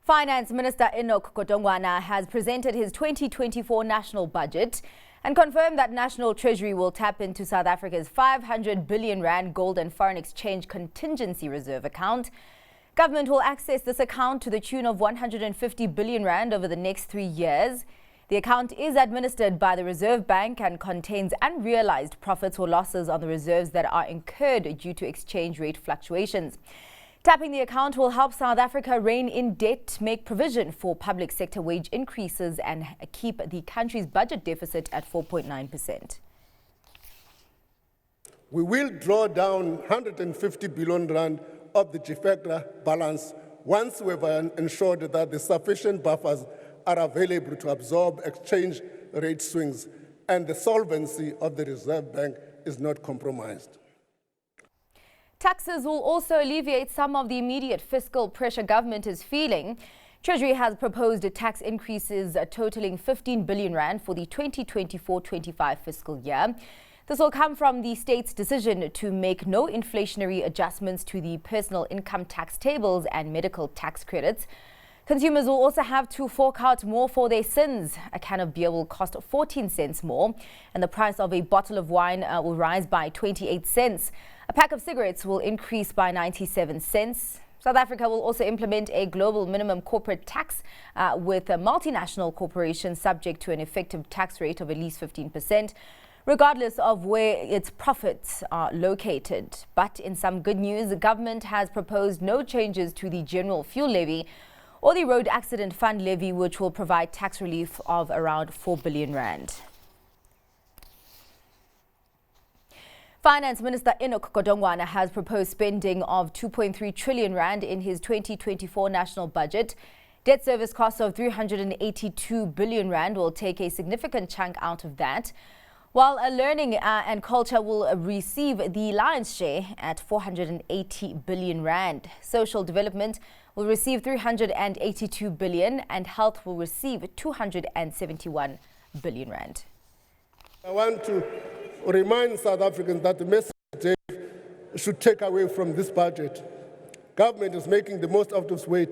Finance Minister Enoch Godongwana has presented his 2024 national budget and confirmed that National Treasury will tap into South Africa's 500 billion rand gold and foreign exchange contingency reserve account. Government will access this account to the tune of 150 billion rand over the next 3 years. The account is administered by the Reserve Bank and contains unrealized profits or losses on the reserves that are incurred due to exchange rate fluctuations. Tapping the account will help South Africa rein in debt, make provision for public sector wage increases and keep the country's budget deficit at 4.9%. We will draw down 150 billion rand of the GFECRA balance once we have ensured that the sufficient buffers are available to absorb exchange rate swings and the solvency of the Reserve Bank is not compromised. Taxes will also alleviate some of the immediate fiscal pressure government is feeling. Treasury has proposed tax increases totaling 15 billion rand for the 2024-25 fiscal year. This will come from the state's decision to make no inflationary adjustments to the personal income tax tables and medical tax credits. Consumers will also have to fork out more for their sins. A can of beer will cost 14 cents more, and the price of a bottle of wine will rise by 28 cents. A pack of cigarettes will increase by 97 cents. South Africa will also implement a global minimum corporate tax with multinational corporations subject to an effective tax rate of at least 15%, regardless of where its profits are located. But in some good news, the government has proposed no changes to the general fuel levy or the road accident fund levy, which will provide tax relief of around 4 billion rand. Finance Minister Enoch Godongwana has proposed spending of 2.3 trillion rand in his 2024 national budget. Debt service costs of 382 billion rand will take a significant chunk out of that, while learning and culture will receive the lion's share at 480 billion rand. Social development will receive 382 billion and health will receive 271 billion rand. I want to remind South Africans that the message they should take away from this budget. Government is making the most out of its way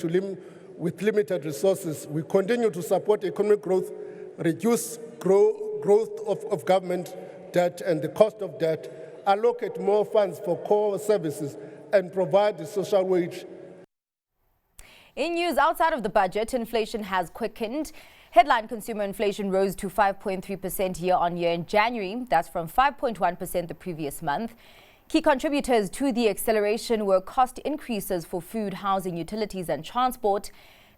with limited resources. We continue to support economic growth, reduce growth of government debt and the cost of debt, allocate more funds for core services, and provide the social wage. In news outside of the budget, inflation has quickened. Headline consumer inflation rose to 5.3% year-on-year in January. That's from 5.1% the previous month. Key contributors to the acceleration were cost increases for food, housing, utilities and transport.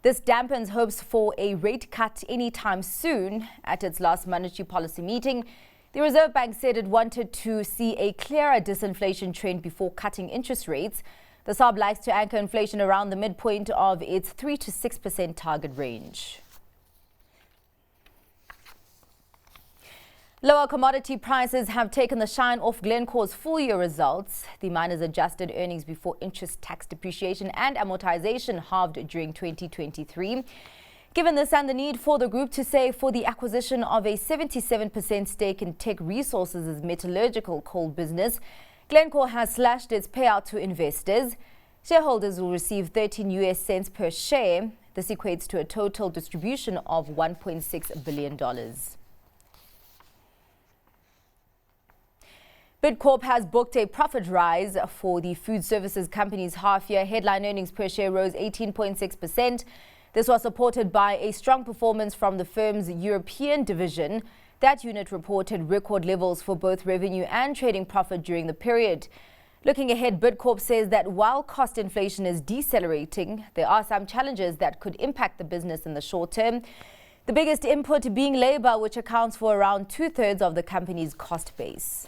This dampens hopes for a rate cut anytime soon. At its last monetary policy meeting, the Reserve Bank said it wanted to see a clearer disinflation trend before cutting interest rates. The SARB likes to anchor inflation around the midpoint of its 3 to 6% target range. Lower commodity prices have taken the shine off Glencore's full-year results. The miners' adjusted earnings before interest, tax, depreciation and amortization halved during 2023. Given this and the need for the group to save for the acquisition of a 77% stake in Teck Resources' metallurgical coal business, Glencore has slashed its payout to investors. Shareholders will receive 13 US cents per share. This equates to a total distribution of $1.6 billion. Bidcorp has booked a profit rise for the food services company's half-year. Headline earnings per share rose 18.6%. This was supported by a strong performance from the firm's European division. That unit reported record levels for both revenue and trading profit during the period. Looking ahead, Bidcorp says that while cost inflation is decelerating, there are some challenges that could impact the business in the short term. The biggest input being labor, which accounts for around 2/3 of the company's cost base.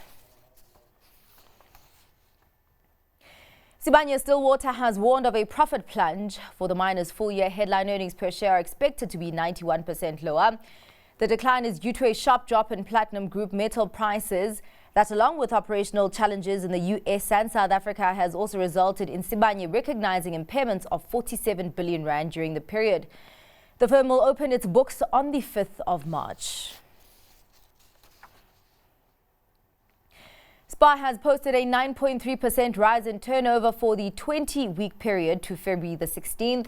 Sibanye-Stillwater has warned of a profit plunge. For the miners' full-year headline earnings per share are expected to be 91% lower. The decline is due to a sharp drop in platinum group metal prices. That, along with operational challenges in the US and South Africa, has also resulted in Sibanye recognizing impairments of 47 billion rand during the period. The firm will open its books on the 5th of March. SPAR has posted a 9.3% rise in turnover for the 20-week period to February the 16th.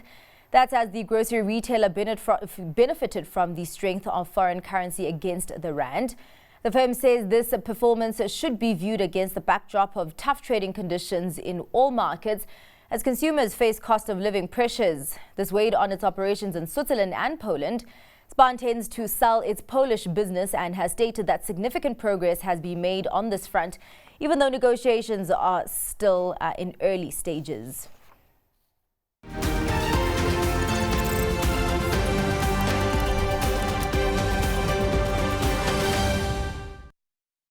That's as the grocery retailer benefited from the strength of foreign currency against the rand. The firm says this performance should be viewed against the backdrop of tough trading conditions in all markets as consumers face cost of living pressures. This weighed on its operations in Switzerland and Poland. SPAR intends to sell its Polish business and has stated that significant progress has been made on this front, even though negotiations are still in early stages.